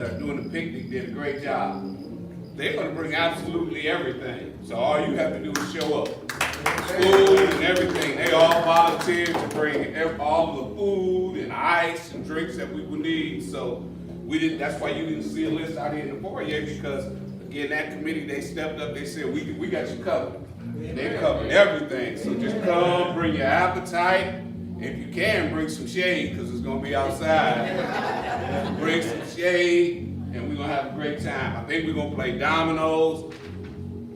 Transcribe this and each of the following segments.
Doing the picnic did a great job. They're going to bring absolutely everything. So all you have to do is show up. Food and everything. They all volunteered to bring all the food and ice and drinks that we would need. So we didn't. That's why you didn't see a list out here in the foyer, because again, that committee, they stepped up. They said we got you covered. They covered everything. So just come, bring your appetite. If you can, bring some shade, because it's going to be outside. Bring some shade, and we're going to have a great time. I think we're going to play dominoes.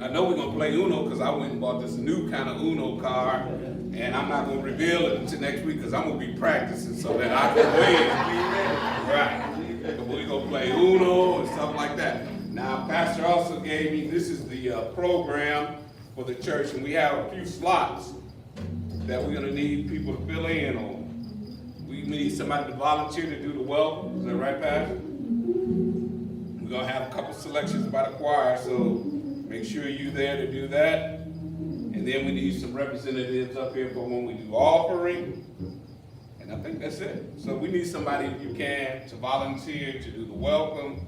I know we're going to play Uno, because I went and bought this new kind of Uno card, and I'm not going to reveal it until next week, because I'm going to be practicing so that I can win. Right. But we're going to play Uno and stuff like that. Now, Pastor also gave me, this is the program for the church, and we have a few slots that we're going to need people to fill in on. We need somebody to volunteer to do the welcome. Is that right, Pastor? We're going to have a couple selections by the choir, so make sure you're there to do that. And then we need some representatives up here for when we do offering. And I think that's it. So we need somebody, if you can, to volunteer to do the welcome.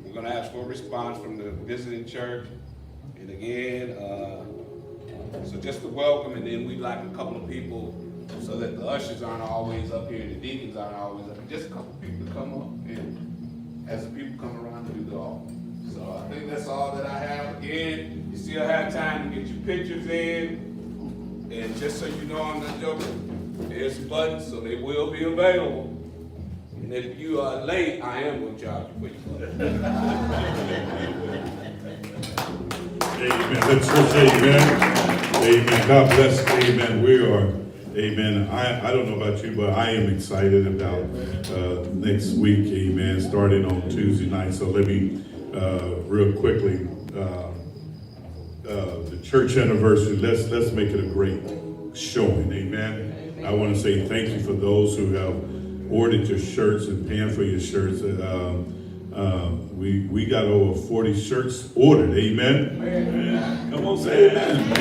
We're going to ask for a response from the visiting church. And again, so just the welcome, and then we'd like a couple of people so that the ushers aren't always up here and the deacons aren't always up here. Just a couple of people to come up and as the people come around to do the offering. So I think that's all that I have. Again, you still have time to get your pictures in. And just so you know, I'm not joking, there's buttons, so they will be available. And if you are late, I am going to charge you for your button. Amen. Let's just say amen. Amen. God bless. Amen. We are. Amen. I don't know about you, but I am excited about next week. Amen. Starting on Tuesday night. So let me real quickly the church anniversary. Let's make it a great showing. Amen. I want to say thank you for those who have ordered your shirts and paying for your shirts. We got over 40 shirts ordered. Amen. Amen. Come on, say amen.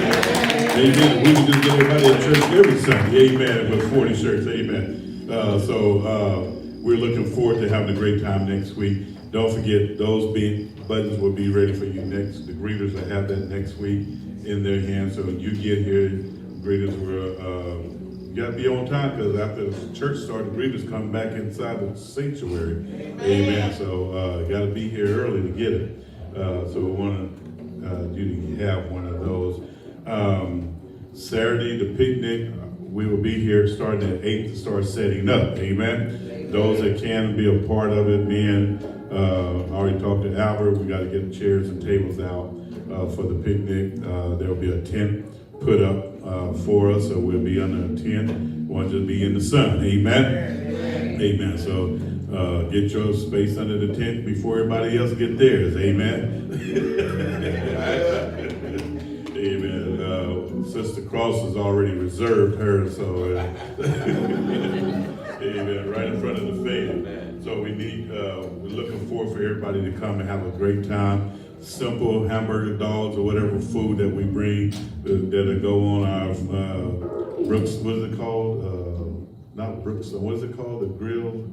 Amen. We can just get everybody at church every Sunday. Amen. With 40 shirts. Amen. So we're looking forward to having a great time next week. Don't forget, those buttons will be ready for you next. The greeters will have that next week in their hands. So when you get here, greeters will. You got to be on time, because after the church started, the greeters come back inside the sanctuary. Amen. So you got to be here early to get it. So we want you to have one of those. Saturday, the picnic, we will be here starting at 8 to start setting up. Amen. Those that can be a part of it, I already talked to Albert. We got to get the chairs and tables out for the picnic. There will be a tent put up for us, so we'll be under a tent. We'll just be in the sun. Amen. Amen. So get your space under the tent before everybody else get theirs. Amen. Amen. Sister Cross has already reserved hers, so amen. Right in front of the faith. So we're looking forward for everybody to come and have a great time. Simple hamburger dogs or whatever food that we bring that'll go on our Brooks, what is it called? Not Brooks, what is it called? The grill?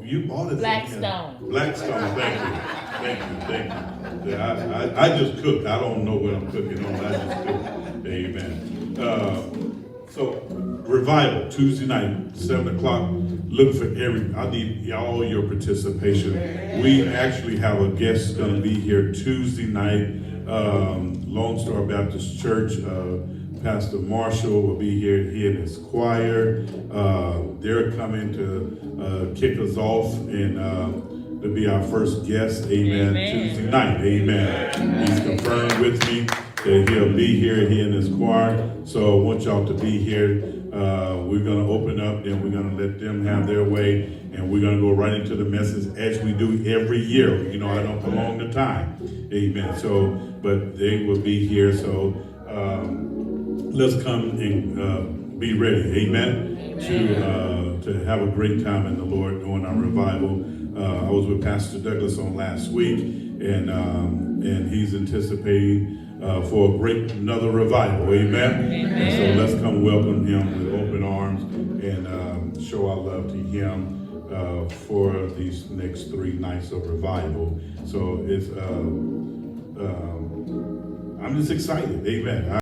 You bought it. Blackstone. Blackstone, thank you. Yeah, I just cooked. I don't know what I'm cooking on. I just cooked. Amen. So revival, Tuesday night, 7 o'clock. Look for I need all your participation. We actually have a guest going to be here Tuesday night. Lone Star Baptist Church, Pastor Marshall will be here. He and his choir. They're coming to kick us off and to be our first guest. Amen. Tuesday night. Amen. He's confirmed with me that he'll be here, he and his choir. So I want y'all to be here. We're going to open up, then we're going to let them have their way, and we're going to go right into the message as we do every year. You know, I don't belong to time. Amen. So, but they will be here. So let's come and be ready. Amen. To have a great time in the Lord during our revival. I was with Pastor Douglas on last week, and he's anticipating for another revival. Amen. Amen. And so let's come welcome him with open arms and show our love to him for these next 3 nights of revival. So it's, I'm just excited. Amen.